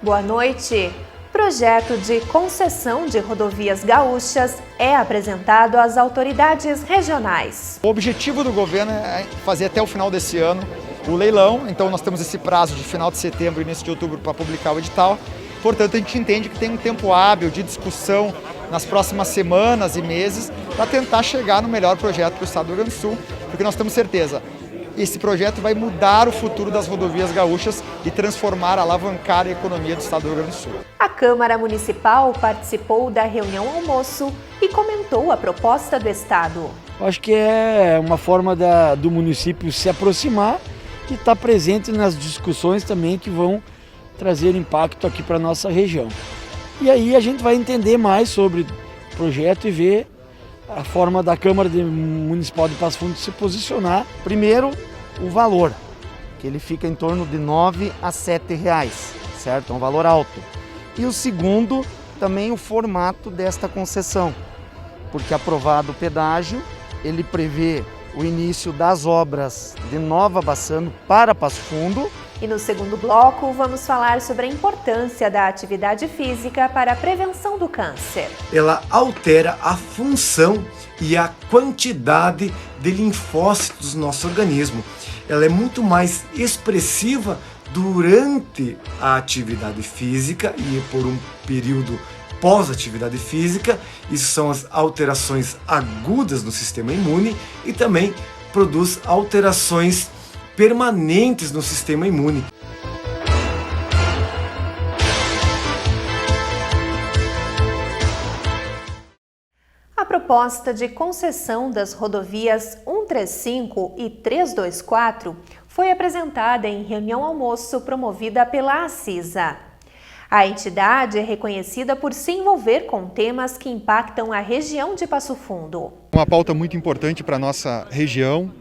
Boa noite. Projeto de concessão de rodovias gaúchas é apresentado às autoridades regionais. O objetivo do governo é fazer até o final desse ano o leilão, então nós temos esse prazo de final de setembro e início de outubro para publicar o edital. Portanto, a gente entende que tem um tempo hábil de discussão nas próximas semanas e meses para tentar chegar no melhor projeto para o estado do Rio Grande do Sul, porque nós temos certeza, esse projeto vai mudar o futuro das rodovias gaúchas e transformar, alavancar a economia do estado do Rio Grande do Sul. A Câmara Municipal participou da reunião almoço e comentou a proposta do estado. Acho que é uma forma do município se aproximar e estar presente nas discussões também que vão trazer impacto aqui para a nossa região. E aí a gente vai entender mais sobre o projeto e ver a forma da Câmara Municipal de Passo Fundo se posicionar. Primeiro, o valor, que ele fica em torno de R$ 9 a R$ 7, certo? É um valor alto. E o segundo, também o formato desta concessão, porque aprovado o pedágio, ele prevê o início das obras de Nova Bassano para Passo Fundo. E no segundo bloco, vamos falar sobre a importância da atividade física para a prevenção do câncer. Ela altera a função e a quantidade de linfócitos do nosso organismo. Ela é muito mais expressiva durante a atividade física e por um período pós-atividade física. Isso são as alterações agudas no sistema imune e também produz alterações permanentes no sistema imune. A proposta de concessão das rodovias 135 e 324 foi apresentada em reunião almoço promovida pela ACISA. A entidade é reconhecida por se envolver com temas que impactam a região de Passo Fundo. Uma pauta muito importante para a nossa região,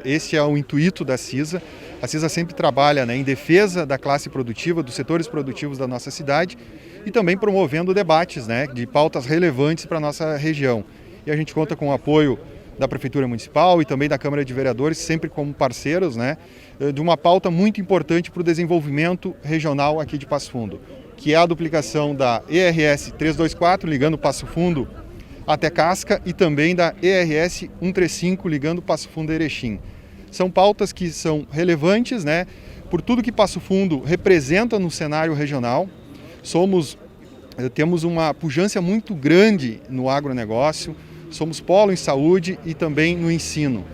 esse é o intuito da CISA. A CISA sempre trabalha em defesa da classe produtiva, dos setores produtivos da nossa cidade e também promovendo debates de pautas relevantes para a nossa região. E a gente conta com o apoio da Prefeitura Municipal e também da Câmara de Vereadores, sempre como parceiros, de uma pauta muito importante para o desenvolvimento regional aqui de Passo Fundo, que é a duplicação da ERS 324, ligando Passo Fundo até Casca, e também da ERS 135, ligando Passo Fundo a Erechim. São pautas que são relevantes, por tudo que Passo Fundo representa no cenário regional. Temos uma pujança muito grande no agronegócio, somos polo em saúde e também no ensino.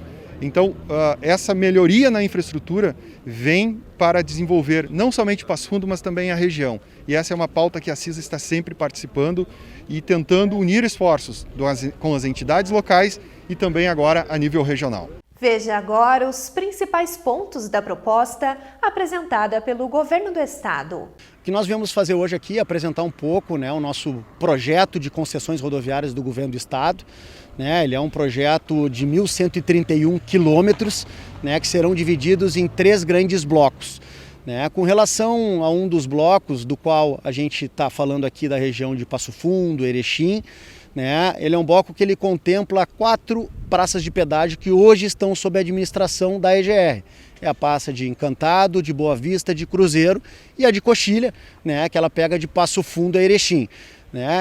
Então, essa melhoria na infraestrutura vem para desenvolver não somente Passo Fundo, mas também a região. E essa é uma pauta que a CISA está sempre participando e tentando unir esforços com as entidades locais e também agora a nível regional. Veja agora os principais pontos da proposta apresentada pelo governo do estado. O que nós viemos fazer hoje aqui é apresentar um pouco o nosso projeto de concessões rodoviárias do governo do estado. Ele é um projeto de 1.131 quilômetros, que serão divididos em 3 grandes blocos. Com relação a um dos blocos, do qual a gente está falando aqui da região de Passo Fundo, Erechim, ele é um bloco que ele contempla 4 praças de pedágio que hoje estão sob a administração da EGR. É a praça de Encantado, de Boa Vista, de Cruzeiro e a de Coxilha, que ela pega de Passo Fundo a Erechim.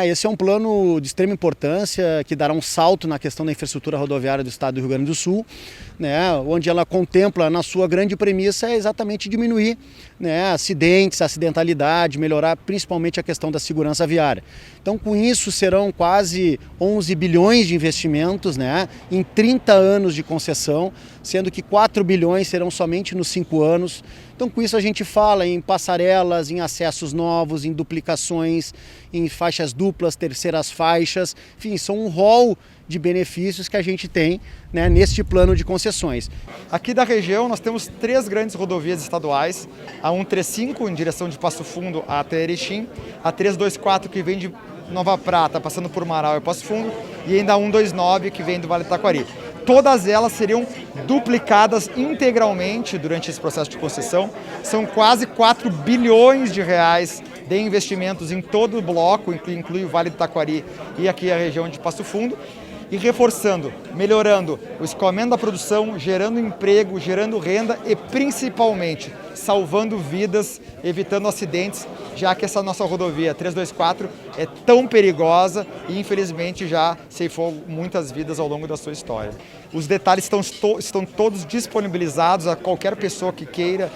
Esse é um plano de extrema importância que dará um salto na questão da infraestrutura rodoviária do estado do Rio Grande do Sul, onde ela contempla, na sua grande premissa, é exatamente diminuir acidentes, acidentalidade, melhorar principalmente a questão da segurança viária. Então, com isso, serão quase 11 bilhões de investimentos em 30 anos de concessão, sendo que 4 bilhões serão somente nos 5 anos. Então, com isso, a gente fala em passarelas, em acessos novos, em duplicações, em faixas duplas, terceiras faixas, enfim, são um rol de benefícios que a gente tem neste plano de concessões. Aqui da região nós temos 3 grandes rodovias estaduais, a 135 em direção de Passo Fundo até Erechim, a 324 que vem de Nova Prata, passando por Marau e Passo Fundo, e ainda a 129 que vem do Vale do Taquari. Todas elas seriam duplicadas integralmente durante esse processo de concessão. São quase 4 bilhões de reais de investimentos em todo o bloco, inclui o Vale do Taquari e aqui a região de Passo Fundo. E reforçando, melhorando o escoamento da produção, gerando emprego, gerando renda e principalmente salvando vidas, evitando acidentes, já que essa nossa rodovia 324 é tão perigosa e infelizmente já ceifou muitas vidas ao longo da sua história. Os detalhes estão todos disponibilizados a qualquer pessoa que queira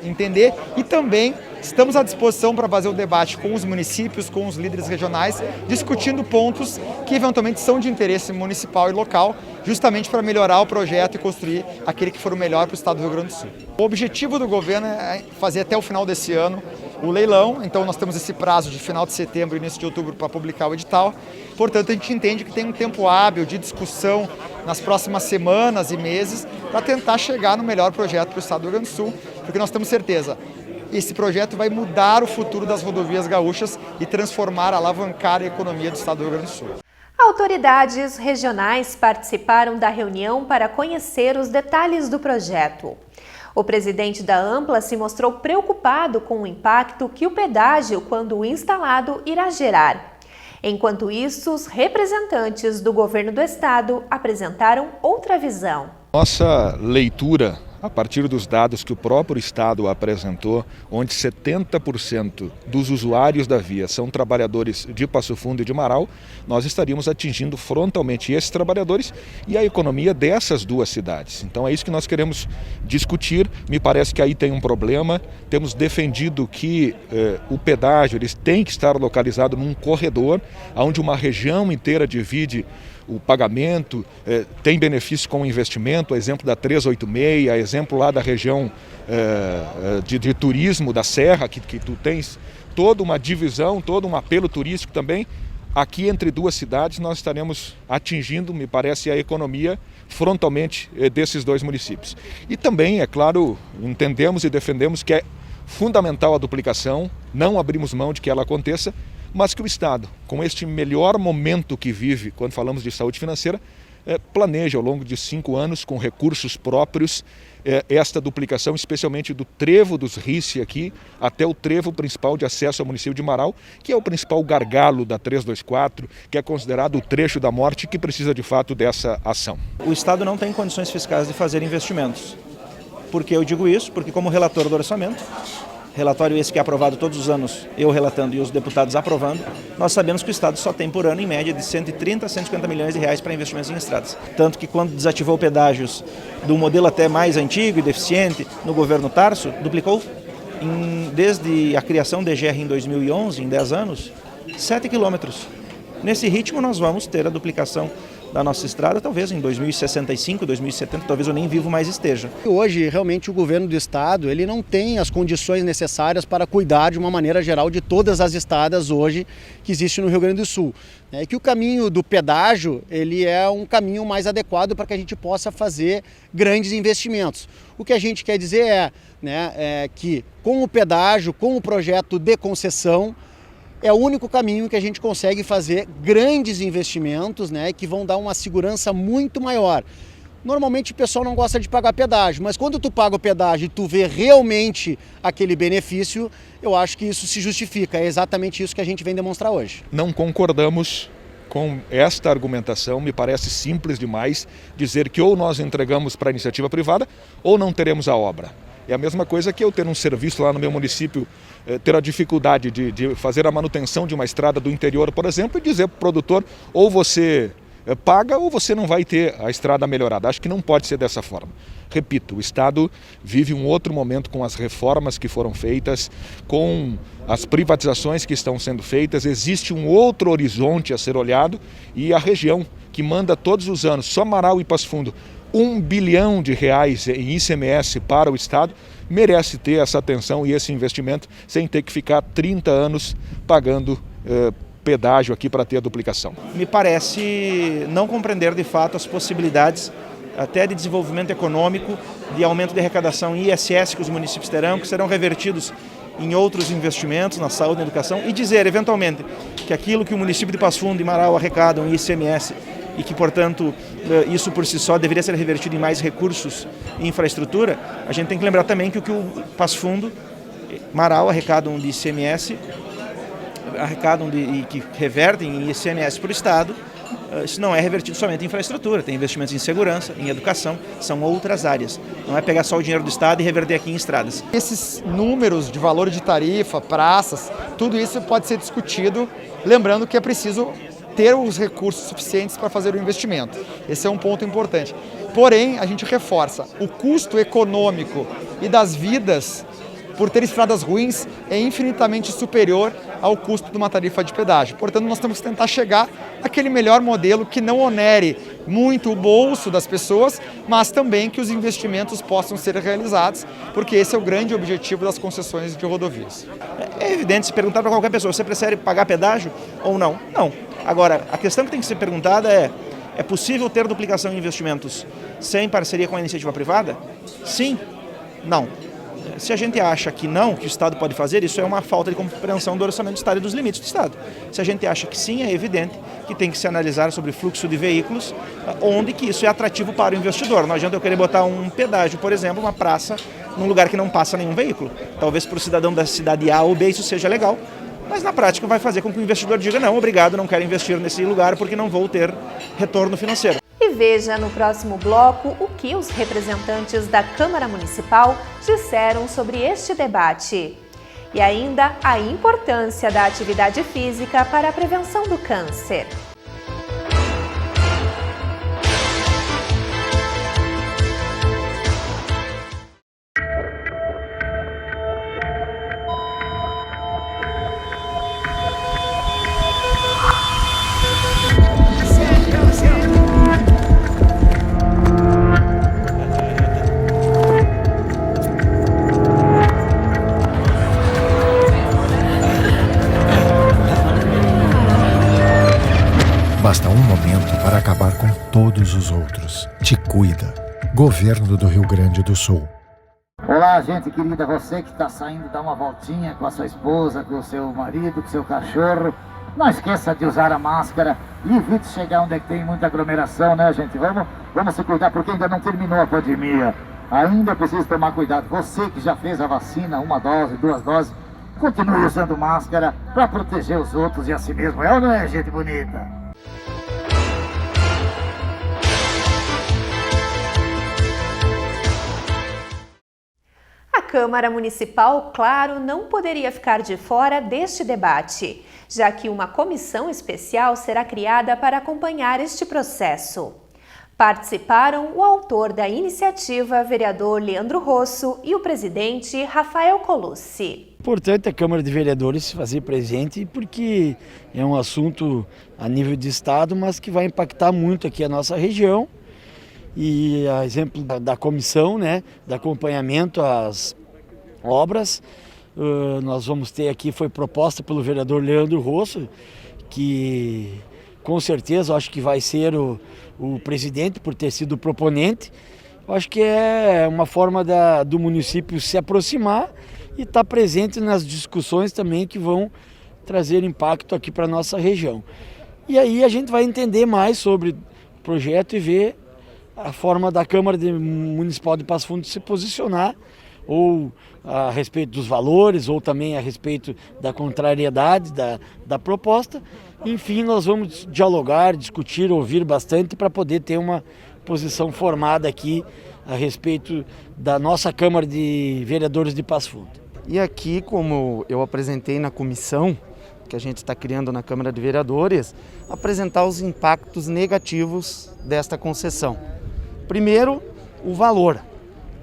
entender, e também estamos à disposição para fazer o debate com os municípios, com os líderes regionais, discutindo pontos que eventualmente são de interesse municipal e local, justamente para melhorar o projeto e construir aquele que for o melhor para o estado do Rio Grande do Sul. O objetivo do governo é fazer até o final desse ano o leilão, então nós temos esse prazo de final de setembro e início de outubro para publicar o edital. Portanto, a gente entende que tem um tempo hábil de discussão nas próximas semanas e meses para tentar chegar no melhor projeto para o estado do Rio Grande do Sul, porque nós temos certeza, esse projeto vai mudar o futuro das rodovias gaúchas e transformar, alavancar a economia do estado do Rio Grande do Sul. Autoridades regionais participaram da reunião para conhecer os detalhes do projeto. O presidente da Ampla se mostrou preocupado com o impacto que o pedágio, quando instalado, irá gerar. Enquanto isso, os representantes do governo do estado apresentaram outra visão. Nossa leitura, a partir dos dados que o próprio Estado apresentou, onde 70% dos usuários da via são trabalhadores de Passo Fundo e de Marau, nós estaríamos atingindo frontalmente esses trabalhadores e a economia dessas duas cidades. Então é isso que nós queremos discutir. Me parece que aí tem um problema. Temos defendido que o pedágio tem que estar localizado num corredor, onde uma região inteira divide o pagamento, tem benefício com o investimento, exemplo da 386, exemplo lá da região de turismo da Serra, que tu tens toda uma divisão, todo um apelo turístico também. Aqui entre duas cidades nós estaremos atingindo, me parece, a economia frontalmente desses dois municípios. E também, é claro, entendemos e defendemos que é fundamental a duplicação, não abrimos mão de que ela aconteça, mas que o Estado, com este melhor momento que vive quando falamos de saúde financeira, planeja ao longo de 5 anos, com recursos próprios, esta duplicação, especialmente do trevo dos Rice aqui, até o trevo principal de acesso ao município de Marau, que é o principal gargalo da 324, que é considerado o trecho da morte, que precisa de fato dessa ação. O Estado não tem condições fiscais de fazer investimentos. Por que eu digo isso? Porque como relator do orçamento, relatório esse que é aprovado todos os anos, eu relatando e os deputados aprovando, nós sabemos que o Estado só tem por ano, em média, de 130 a 150 milhões de reais para investimentos em estradas. Tanto que quando desativou pedágios do modelo até mais antigo e deficiente, no governo Tarso, duplicou, desde a criação da EGR em 2011, em 10 anos, 7 quilômetros. Nesse ritmo nós vamos ter a duplicação da nossa estrada, talvez em 2065, 2070, talvez eu nem vivo mais esteja. Hoje, realmente, o governo do estado ele não tem as condições necessárias para cuidar de uma maneira geral de todas as estradas hoje que existem no Rio Grande do Sul. É que o caminho do pedágio ele é um caminho mais adequado para que a gente possa fazer grandes investimentos. O que a gente quer dizer é que com o pedágio, com o projeto de concessão, é o único caminho que a gente consegue fazer grandes investimentos, que vão dar uma segurança muito maior. Normalmente o pessoal não gosta de pagar pedágio, mas quando tu paga o pedágio e tu vê realmente aquele benefício, eu acho que isso se justifica. É exatamente isso que a gente vem demonstrar hoje. Não concordamos com esta argumentação, me parece simples demais dizer que ou nós entregamos para a iniciativa privada ou não teremos a obra. É a mesma coisa que eu ter um serviço lá no meu município, ter a dificuldade de fazer a manutenção de uma estrada do interior, por exemplo, e dizer para o produtor, ou você paga ou você não vai ter a estrada melhorada. Acho que não pode ser dessa forma. Repito, o Estado vive um outro momento com as reformas que foram feitas, com as privatizações que estão sendo feitas, existe um outro horizonte a ser olhado e a região que manda todos os anos, só Marau e Passo Fundo, R$1 bilhão em ICMS para o Estado, merece ter essa atenção e esse investimento sem ter que ficar 30 anos pagando pedágio aqui para ter a duplicação. Me parece não compreender de fato as possibilidades até de desenvolvimento econômico, de aumento de arrecadação em ISS que os municípios terão, que serão revertidos em outros investimentos, na saúde e na educação, e dizer, eventualmente, que aquilo que o município de Passo Fundo e Marau arrecadam em ICMS e que, portanto, isso por si só deveria ser revertido em mais recursos e infraestrutura, a gente tem que lembrar também que o que o Passo Fundo, Marau arrecadam de ICMS, e que revertem em ICMS para o Estado, isso não é revertido somente em infraestrutura, tem investimentos em segurança, em educação, são outras áreas. Não é pegar só o dinheiro do Estado e reverter aqui em estradas. Esses números de valor de tarifa, praças, tudo isso pode ser discutido, lembrando que é preciso ter os recursos suficientes para fazer o investimento. Esse é um ponto importante. Porém, a gente reforça, o custo econômico e das vidas por ter estradas ruins é infinitamente superior ao custo de uma tarifa de pedágio. Portanto, nós temos que tentar chegar àquele melhor modelo que não onere muito o bolso das pessoas, mas também que os investimentos possam ser realizados, porque esse é o grande objetivo das concessões de rodovias. É evidente, se perguntar para qualquer pessoa, você prefere pagar pedágio ou não? Não. Agora, a questão que tem que ser perguntada é possível ter duplicação em investimentos sem parceria com a iniciativa privada? Sim? Não. Se a gente acha que não, que o Estado pode fazer, isso é uma falta de compreensão do orçamento do Estado e dos limites do Estado. Se a gente acha que sim, é evidente que tem que se analisar sobre fluxo de veículos, onde que isso é atrativo para o investidor. Não adianta eu querer botar um pedágio, por exemplo, uma praça, num lugar que não passa nenhum veículo. Talvez para o cidadão da cidade A ou B isso seja legal, mas na prática vai fazer com que o investidor diga não, obrigado, não quero investir nesse lugar porque não vou ter retorno financeiro. E veja no próximo bloco o que os representantes da Câmara Municipal disseram sobre este debate. E ainda a importância da atividade física para a prevenção do câncer. Basta um momento para acabar com todos os outros. Te cuida. Governo do Rio Grande do Sul. Olá, gente querida, você que está saindo dar uma voltinha com a sua esposa, com o seu marido, com o seu cachorro, não esqueça de usar a máscara e evite chegar onde é que tem muita aglomeração, né, gente? Vamos se cuidar porque ainda não terminou a pandemia. Ainda precisa tomar cuidado. Você que já fez a vacina, 1 dose, 2 doses, continue usando máscara para proteger os outros e a si mesmo. É ou não é, gente bonita? A Câmara Municipal, claro, não poderia ficar de fora deste debate, já que uma comissão especial será criada para acompanhar este processo. Participaram o autor da iniciativa, vereador Leandro Rosso, e o presidente Rafael Colucci. Importante a Câmara de Vereadores se fazer presente porque é um assunto a nível de estado, mas que vai impactar muito aqui a nossa região. E a exemplo da comissão, né, de acompanhamento às obras, nós vamos ter aqui, foi proposta pelo vereador Leandro Rosso, que com certeza acho que vai ser o presidente por ter sido o proponente. Acho que é uma forma do município se aproximar e estar presente nas discussões também que vão trazer impacto aqui para a nossa região. E aí a gente vai entender mais sobre o projeto e ver a forma da Câmara Municipal de Passo Fundo se posicionar, ou a respeito dos valores, ou também a respeito da contrariedade da proposta. Enfim, nós vamos dialogar, discutir, ouvir bastante para poder ter uma posição formada aqui a respeito da nossa Câmara de Vereadores de Passo Fundo. E aqui, como eu apresentei na comissão que a gente está criando na Câmara de Vereadores, apresentar os impactos negativos desta concessão. Primeiro, o valor,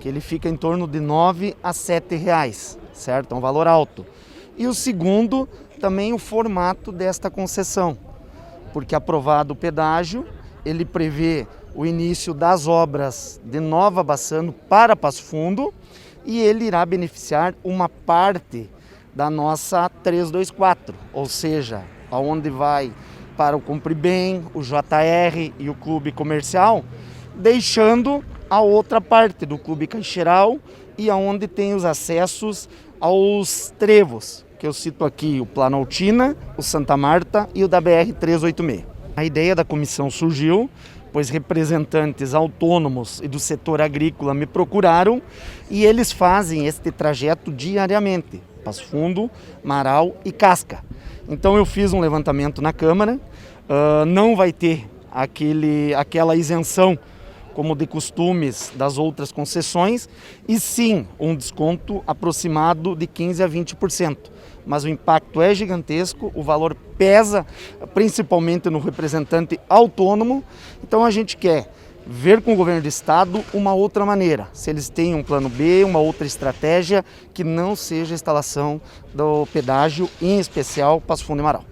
que ele fica em torno de R$ 9 a R$ 7, certo? É um valor alto. E o segundo, também o formato desta concessão, porque aprovado o pedágio, ele prevê o início das obras de Nova Bassano para Passo Fundo e ele irá beneficiar uma parte da nossa 324, ou seja, aonde vai para o Compre Bem, o JR e o Clube Comercial, deixando a outra parte do Clube Caixeiral e aonde tem os acessos aos trevos, que eu cito aqui o Planaltina, o Santa Marta e o da BR-386. A ideia da comissão surgiu, pois representantes autônomos e do setor agrícola me procuraram e eles fazem este trajeto diariamente, Passo Fundo, Marau e Casca. Então eu fiz um levantamento na Câmara, não vai ter aquela isenção como de costumes das outras concessões, e sim um desconto aproximado de 15% a 20%. Mas o impacto é gigantesco, o valor pesa principalmente no representante autônomo, então a gente quer ver com o governo do estado uma outra maneira, se eles têm um plano B, uma outra estratégia que não seja a instalação do pedágio, em especial Passo Fundo e Marau.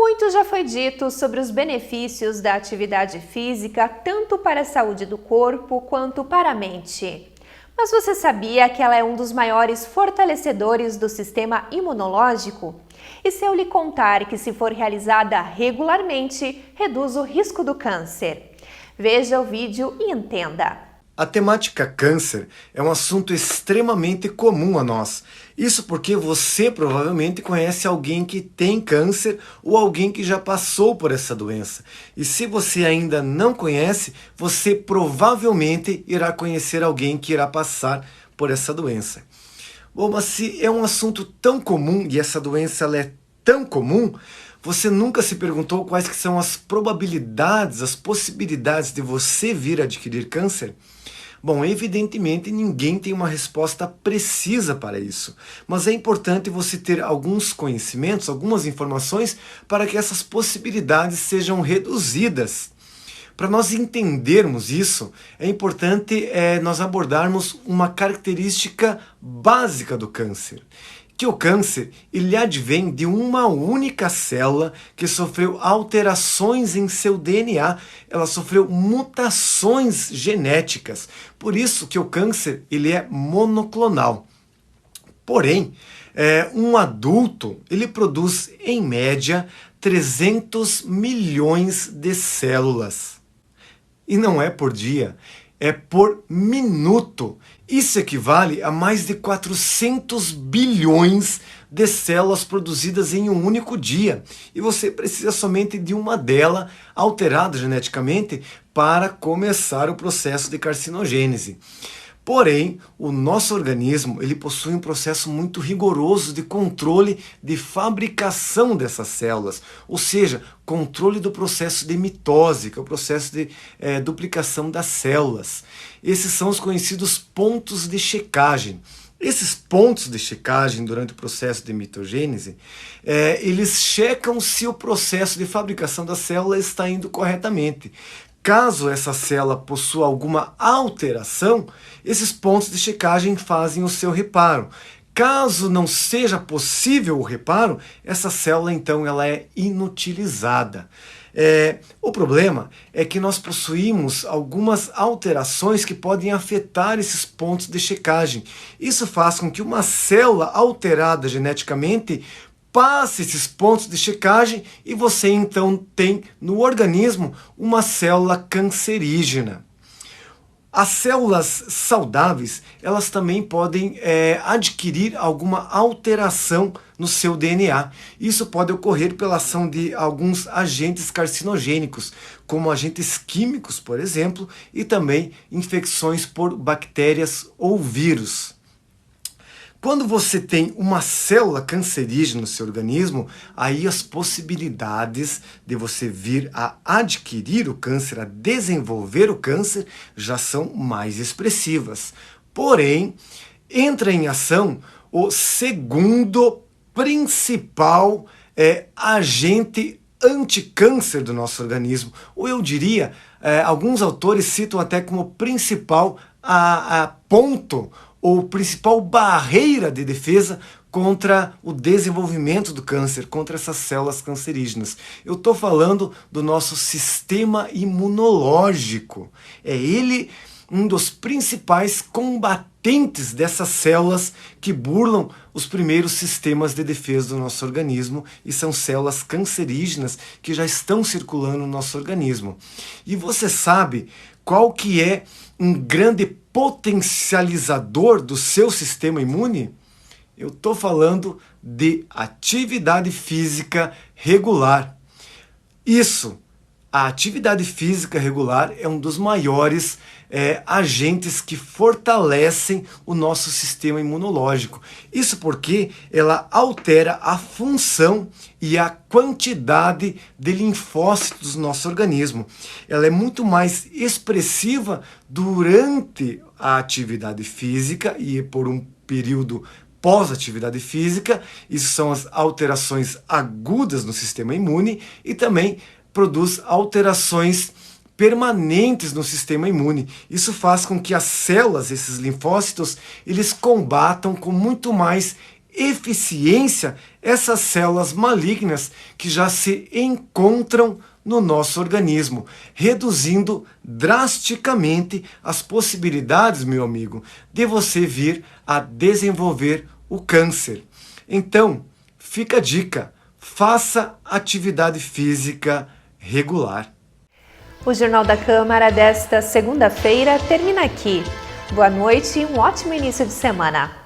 Muito já foi dito sobre os benefícios da atividade física, tanto para a saúde do corpo quanto para a mente. Mas você sabia que ela é um dos maiores fortalecedores do sistema imunológico? E se eu lhe contar que, se for realizada regularmente, reduz o risco do câncer? Veja o vídeo e entenda. A temática câncer é um assunto extremamente comum a nós. Isso porque você provavelmente conhece alguém que tem câncer ou alguém que já passou por essa doença. E se você ainda não conhece, você provavelmente irá conhecer alguém que irá passar por essa doença. Bom, mas se é um assunto tão comum e essa doença ela é tão comum, você nunca se perguntou quais que são as probabilidades, as possibilidades de você vir a adquirir câncer? Bom, evidentemente ninguém tem uma resposta precisa para isso, mas é importante você ter alguns conhecimentos, algumas informações para que essas possibilidades sejam reduzidas. Para nós entendermos isso, é importante nós abordarmos uma característica básica do câncer. Que o câncer ele advém de uma única célula que sofreu alterações em seu DNA, ela sofreu mutações genéticas, por isso que o câncer ele é monoclonal. Porém, um adulto ele produz em média 300 milhões de células. E não é por dia, é por minuto. Isso equivale a mais de 400 bilhões de células produzidas em um único dia. E você precisa somente de uma delas alterada geneticamente para começar o processo de carcinogênese. Porém, o nosso organismo ele possui um processo muito rigoroso de controle de fabricação dessas células, ou seja, controle do processo de mitose, que é o processo de duplicação das células. Esses são os conhecidos pontos de checagem. Esses pontos de checagem durante o processo de mitogênese, eles checam se o processo de fabricação da célula está indo corretamente. Caso essa célula possua alguma alteração, esses pontos de checagem fazem o seu reparo. Caso não seja possível o reparo, essa célula então ela é inutilizada. O problema é que nós possuímos algumas alterações que podem afetar esses pontos de checagem. Isso faz com que uma célula alterada geneticamente passe esses pontos de checagem e você então tem no organismo uma célula cancerígena. As células saudáveis, elas também podem adquirir alguma alteração no seu DNA. Isso pode ocorrer pela ação de alguns agentes carcinogênicos, como agentes químicos, por exemplo, e também infecções por bactérias ou vírus. Quando você tem uma célula cancerígena no seu organismo, aí as possibilidades de você vir a adquirir o câncer, a desenvolver o câncer, já são mais expressivas. Porém, entra em ação o segundo principal agente anticâncer do nosso organismo, ou eu diria, alguns autores citam até como principal ponto ou principal barreira de defesa contra o desenvolvimento do câncer, contra essas células cancerígenas. Eu estou falando do nosso sistema imunológico. É ele um dos principais combatentes dessas células que burlam os primeiros sistemas de defesa do nosso organismo e são células cancerígenas que já estão circulando no nosso organismo. E você sabe qual que é um grande potencializador do seu sistema imune? Eu estou falando de atividade física regular. Isso A atividade física regular é um dos maiores agentes que fortalecem o nosso sistema imunológico. Isso porque ela altera a função e a quantidade de linfócitos do nosso organismo. Ela é muito mais expressiva durante a atividade física e por um período pós-atividade física. Isso são as alterações agudas no sistema imune e também produz alterações permanentes no sistema imune. Isso faz com que as células, esses linfócitos, eles combatam com muito mais eficiência essas células malignas que já se encontram no nosso organismo, reduzindo drasticamente as possibilidades, meu amigo, de você vir a desenvolver o câncer. Então, fica a dica, faça atividade física regular. O Jornal da Câmara desta segunda-feira termina aqui. Boa noite e um ótimo início de semana.